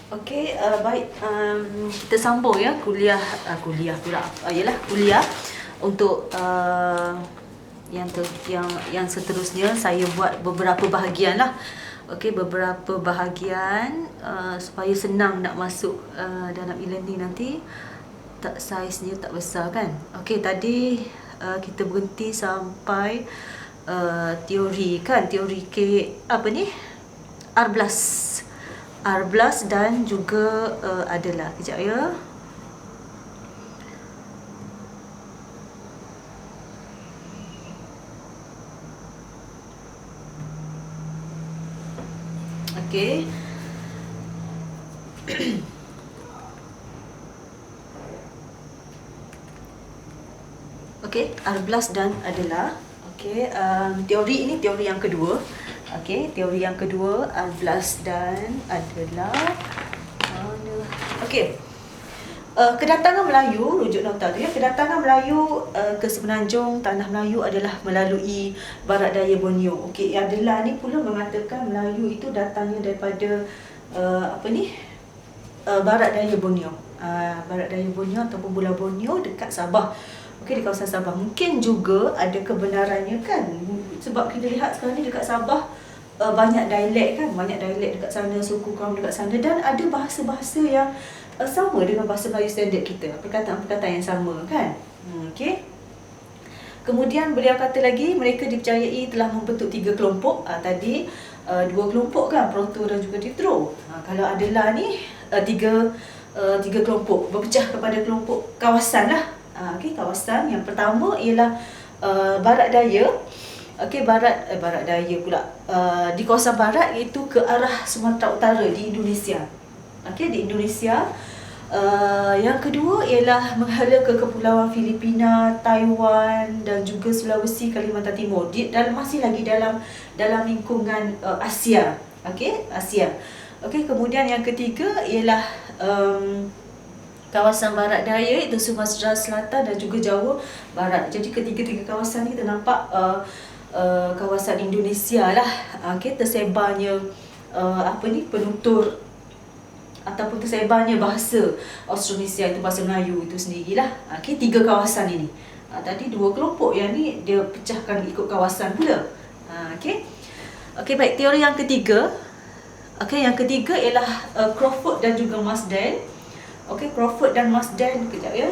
Baik, kita sambung ya kuliah pula. Kuliah untuk yang seterusnya saya buat beberapa bahagian lah. Beberapa bahagian supaya senang nak masuk dalam e-learning nanti. Saiznya tak besar kan. Tadi kita berhenti sampai teori kan, teori R+ dan juga adalah kejap ya. R+ dan adalah. Teori ini teori yang kedua. Teori yang kedua, R+ dan adalah. Kedatangan Melayu, rujuk nota tu ya. Kedatangan Melayu ke Semenanjung Tanah Melayu adalah melalui barat daya Borneo. Adalah ni pula mengatakan Melayu itu datangnya daripada barat daya Borneo. Barat daya Borneo ataupun Pulau Borneo dekat Sabah. Di kawasan Sabah. Mungkin juga ada kebenarannya kan. Sebab kita lihat sekarang ni dekat Sabah banyak dialek kan. Banyak dialek dekat sana, suku kaum dekat sana. Dan ada bahasa-bahasa yang sama dengan bahasa Melayu standard kita. Perkataan-perkataan yang sama kan. Kemudian beliau kata lagi mereka dipercayai telah membentuk 3 kelompok. Tadi 2 kelompok kan, Proto dan juga Ditro. Kalau adalah ni 3 kelompok berpecah kepada kelompok kawasan lah. Kawasan yang pertama ialah barat daya. Barat daya pula. Di kawasan barat iaitu ke arah Sumatera Utara di Indonesia. Di Indonesia. Yang kedua ialah menghala ke Kepulauan Filipina, Taiwan dan juga Sulawesi, Kalimantan Timur. Masih lagi dalam lingkungan Asia. Asia. Kemudian yang ketiga ialah kawasan barat daya itu Sumatera Selatan dan juga Jawa Barat. Jadi ketiga-tiga kawasan ni kita nampak kawasan Indonesia lah. Tersebarnya penutur ataupun tersebarnya bahasa Austronesia itu bahasa Melayu itu sendirilah. 3 kawasan ini. Tadi 2 kelompok yang ni dia pecahkan ikut kawasan pula. Baik, teori yang ketiga. Yang ketiga ialah Crawford dan juga Marsden. Crawford dan Marsden, kejap ya.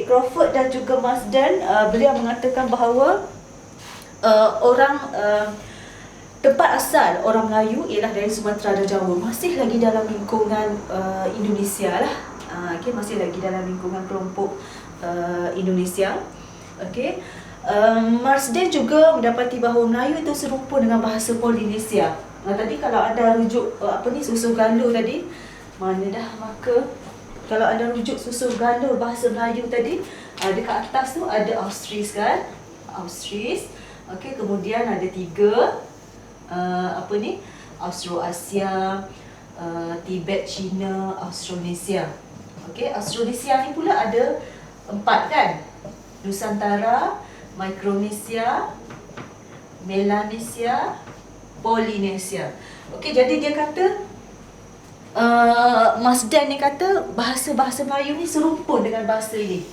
Crawford dan juga Marsden, beliau mengatakan bahawa tempat asal orang Melayu ialah dari Sumatera dan Jawa. Masih lagi dalam lingkungan Indonesia lah. Masih lagi dalam lingkungan kelompok Indonesia. Marsden juga mendapati bahawa Melayu itu serupa dengan bahasa Polinesia. Tadi kalau anda rujuk susun galur tadi, mana dah maka kalau anda rujuk susun galur bahasa Melayu tadi, dekat atas tu ada Austris kan? Austris. Kemudian ada 3 Austroasia, Tibet, China, Austronesia. Austronesia ni pula ada 4 kan? Nusantara, Micronesia, Melanesia, Polinesia. Jadi dia kata Marsden ni kata bahasa-bahasa Melayu ni serumpun dengan bahasa ini.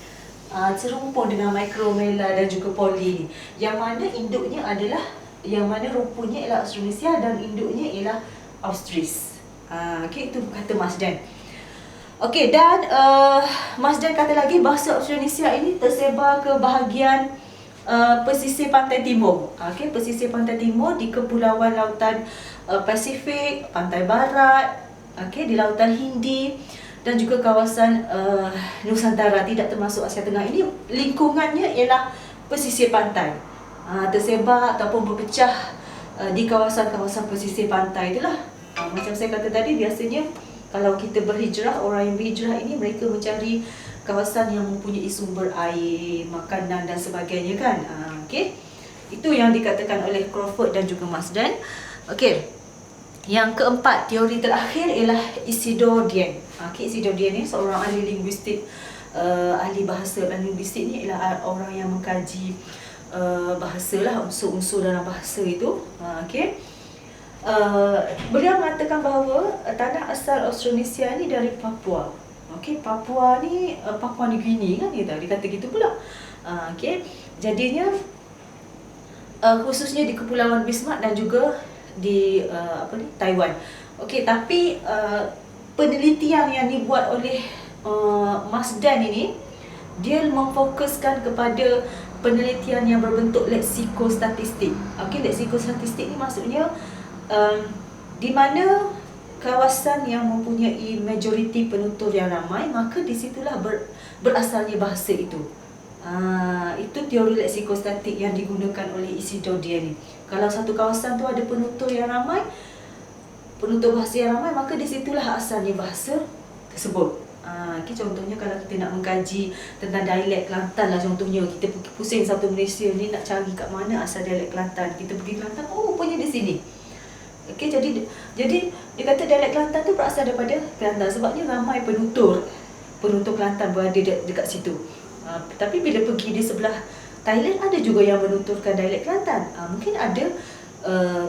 Serumpun dengan Micro, Mela dan juga Poli ni. Yang mana induknya adalah, yang mana rumpunnya ialah Austronesia dan induknya ialah Austris. Itu kata Marsden. Dan Marsden kata lagi bahasa Austronesia ini tersebar ke bahagian pesisir pantai timur. Pesisir pantai timur di kepulauan lautan Pasifik, pantai barat, di lautan Hindi dan juga kawasan Nusantara, tidak termasuk Asia Tengah. Ini lingkungannya ialah pesisir pantai. Tersebar ataupun berpecah di kawasan-kawasan pesisir pantai itulah. Macam saya kata tadi, biasanya kalau kita berhijrah, orang yang berhijrah ini mereka mencari kawasan yang mempunyai sumber air, makanan dan sebagainya kan. Itu yang dikatakan oleh Crawford dan juga Marsden. Yang keempat, teori terakhir ialah Isidore Dien. Isidore Dien ni seorang ahli linguistik, ahli bahasa dan linguistik ni ialah orang yang mengkaji bahasa lah, unsur-unsur dalam bahasa itu. Okey. Beliau mengatakan bahawa tanah asal Austronesia ni dari Papua. Okey, Papua ni Papua New Guinea kan dia kata gitu pula. Okey. Jadinya khususnya di Kepulauan Bismarck dan juga di Taiwan. Okey, tapi penelitian yang dibuat oleh Mas Dan ini, dia memfokuskan kepada penelitian yang berbentuk leksikostatistik. Okey, leksikostatistik ni maksudnya di mana kawasan yang mempunyai majoriti penutur yang ramai, maka di situlah berasalnya bahasa itu. Itu teori leksikostatik yang digunakan oleh Isidore Dia ni. Kalau satu kawasan tu ada penutur yang ramai, penutur bahasa yang ramai, maka di situlah asalnya bahasa tersebut. Contohnya kalau kita nak mengkaji tentang dialek Kelantan lah, contohnya kita pusing satu Malaysia ni nak cari kat mana asal dialek Kelantan. Kita pergi Kelantan, oh rupanya di sini. Okey, jadi dia kata dialek Kelantan tu berasal daripada Kelantan sebabnya ramai penutur Kelantan berada dekat situ. Tapi bila pergi di sebelah Thailand, ada juga yang menuturkan dialek Kelantan. Mungkin ada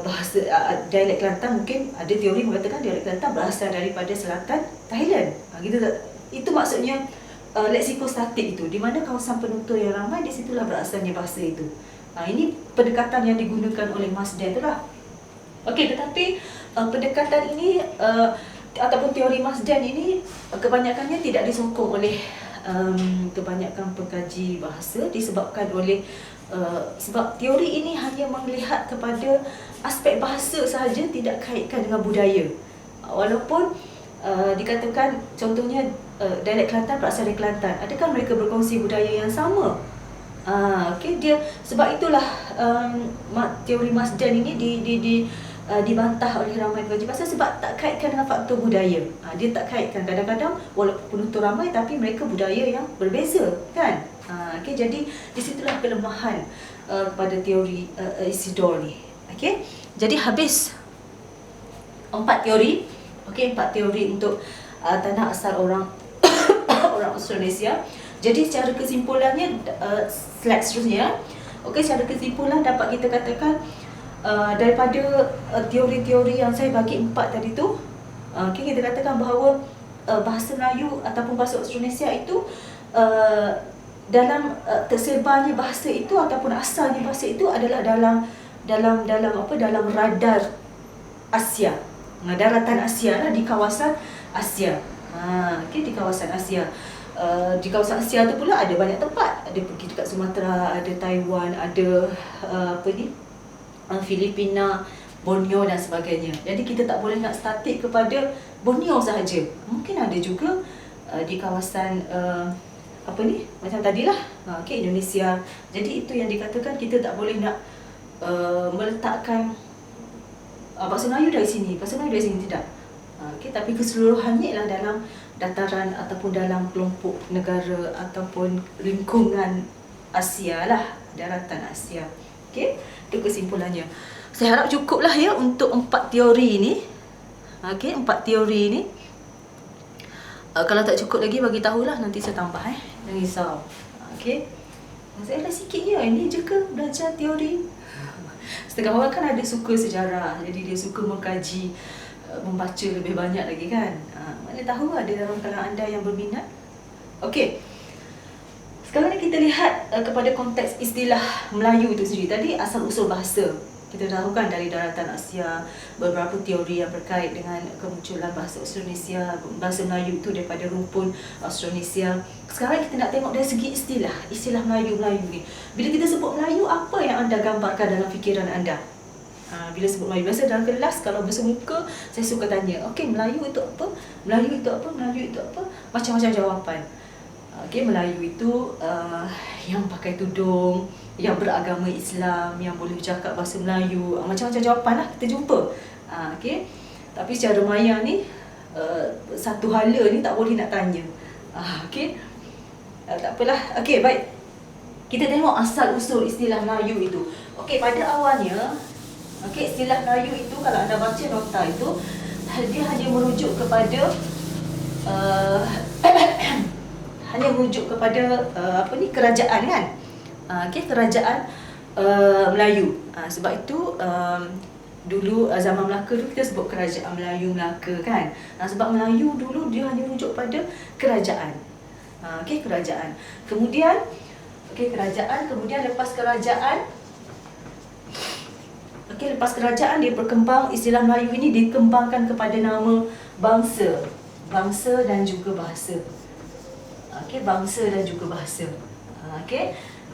bahasa dialek Kelantan, mungkin ada teori mengatakan dialek Kelantan berasal daripada selatan Thailand. Gitu tak? Itu maksudnya leksikostatik itu, di mana kawasan penutur yang ramai, di situlah berasalnya bahasa itu. Ini pendekatan yang digunakan oleh Mas Dan tu lah. Okey, tetapi pendekatan ini ataupun teori Mas Dan ini kebanyakannya tidak disokong oleh kebanyakan pengkaji bahasa, disebabkan oleh sebab teori ini hanya melihat kepada aspek bahasa sahaja, tidak kaitkan dengan budaya. Walaupun dikatakan contohnya dialek Kelantan berasal dari Kelantan, adakah mereka berkongsi budaya yang sama? Okey, dia sebab itulah teori Mas Dan ini dibantah oleh ramai pengkaji bahasa sebab tak kaitkan dengan faktor budaya. Dia tak kaitkan, kadang-kadang walaupun penutur ramai tapi mereka budaya yang berbeza, kan? Okey, jadi di situlah kelemahan pada teori Isidore ni. Okey, jadi habis 4 teori. Okey, 4 teori untuk tanah asal orang orang Austronesia. Jadi secara kesimpulannya, slide seterusnya. Okey, secara kesimpulan dapat kita katakan daripada teori-teori yang saya bagi 4 tadi tu, okay, kita katakan bahawa bahasa Melayu ataupun bahasa Austronesia itu dalam tersebarnya bahasa itu ataupun asalnya bahasa itu adalah dalam radar Asia, daratan Asia lah, di kawasan Asia. Okay, di kawasan Asia. Di kawasan Asia tu pula ada banyak tempat. Ada pergi dekat Sumatera, ada Taiwan, ada Filipina, Borneo dan sebagainya. Jadi kita tak boleh nak statik kepada Borneo sahaja. Mungkin ada juga di kawasan macam tadilah, okay, Indonesia. Jadi itu yang dikatakan kita tak boleh nak meletakkan bahasa Melayu dari sini, bahasa Melayu dari sini, tidak. Okay, tapi keseluruhannya ialah dalam dataran ataupun dalam kelompok negara ataupun lingkungan Asia lah, daratan Asia. Okay, itu kesimpulannya. Saya harap cukuplah ya untuk 4 teori ini. Okay, 4 teori ini. Kalau tak cukup lagi bagi tahulah, nanti saya tambah. Jangan risau. Okay, saya dah sikit je. Ini je ke belajar teori? Setengah orang kan ada suka sejarah, jadi dia suka mengkaji, membaca lebih banyak lagi kan. Mana tahu ada dalam kalangan anda yang berminat. Okey, sekarang ni kita lihat kepada konteks istilah Melayu itu sendiri. Tadi asal-usul bahasa kita tahu kan dari daratan Asia, beberapa teori yang berkait dengan kemunculan bahasa Austronesia, bahasa Melayu itu daripada rumpun Austronesia. Sekarang kita nak tengok dari segi istilah Melayu ni. Bila kita sebut Melayu, apa yang anda gambarkan dalam fikiran anda? Bila sebut Melayu, biasa dalam kelas kalau bersemuka saya suka tanya, okey, Melayu itu apa? Melayu itu apa? Melayu itu apa? Macam-macam jawapan. Okey, Melayu itu yang pakai tudung, yang beragama Islam, yang boleh bercakap bahasa Melayu, macam-macam jawapan lah kita jumpa. Okey, tapi secara maya ni satu hala ni tak boleh nak tanya. Okey, tak apalah. Okey, baik, kita tengok asal-usul istilah Melayu itu. Okey, pada awalnya, okey, istilah Melayu itu kalau anda baca nota itu, dia hanya merujuk kepada kerajaan kan. Okey, kerajaan Melayu. Sebab itu dulu zaman Melaka dulu kita sebut kerajaan Melayu Melaka kan. Sebab Melayu dulu dia hanya rujuk pada kerajaan. Kerajaan. Kemudian kerajaan, kemudian lepas kerajaan lepas kerajaan dia berkembang, istilah Melayu ini dikembangkan kepada nama bangsa. Bangsa dan juga bahasa. Bangsa dan juga bahasa.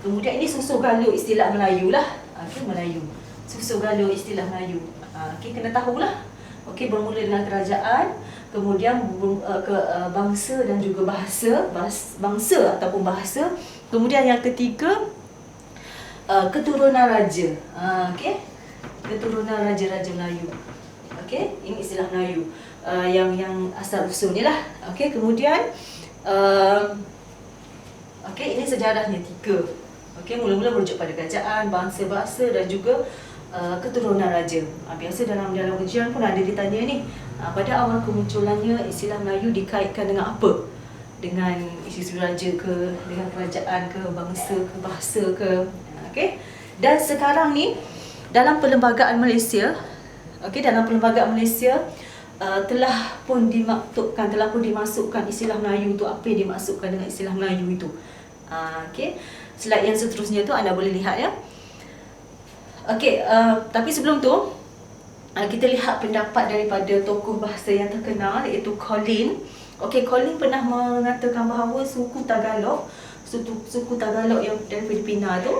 Kemudian ini susu galur istilah Melayu lah. Melayu. Susu galur istilah Melayu. Kena tahulah. Bermula dengan kerajaan, kemudian ke bangsa dan juga bahasa, bangsa ataupun bahasa. Kemudian yang ketiga, keturunan raja. Keturunan raja-raja Melayu. Ini istilah Melayu yang asal usulnya lah. Kemudian ini sejarahnya 3. Mula-mula merujuk pada kerajaan, bangsa, bahasa dan juga keturunan raja. Biasa dalam ujian pun ada ditanya ni, pada awal kemunculannya istilah Melayu dikaitkan dengan apa? Dengan isu-isu raja ke, dengan kerajaan ke, bangsa ke, bahasa ke. Dan sekarang ni dalam perlembagaan Malaysia, telah pun dimasukkan istilah Melayu tu, apa yang dimasukkan dengan istilah Melayu itu. Slide yang seterusnya tu anda boleh lihat ya. Tapi sebelum tu kita lihat pendapat daripada tokoh bahasa yang terkenal, iaitu Colin. Colin pernah mengatakan bahawa suku Tagalog yang dari Filipina tu,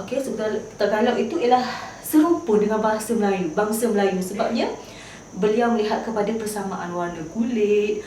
suku Tagalog itu ialah serupa dengan bahasa Melayu, bangsa Melayu. Sebabnya beliau melihat kepada persamaan warna kulit,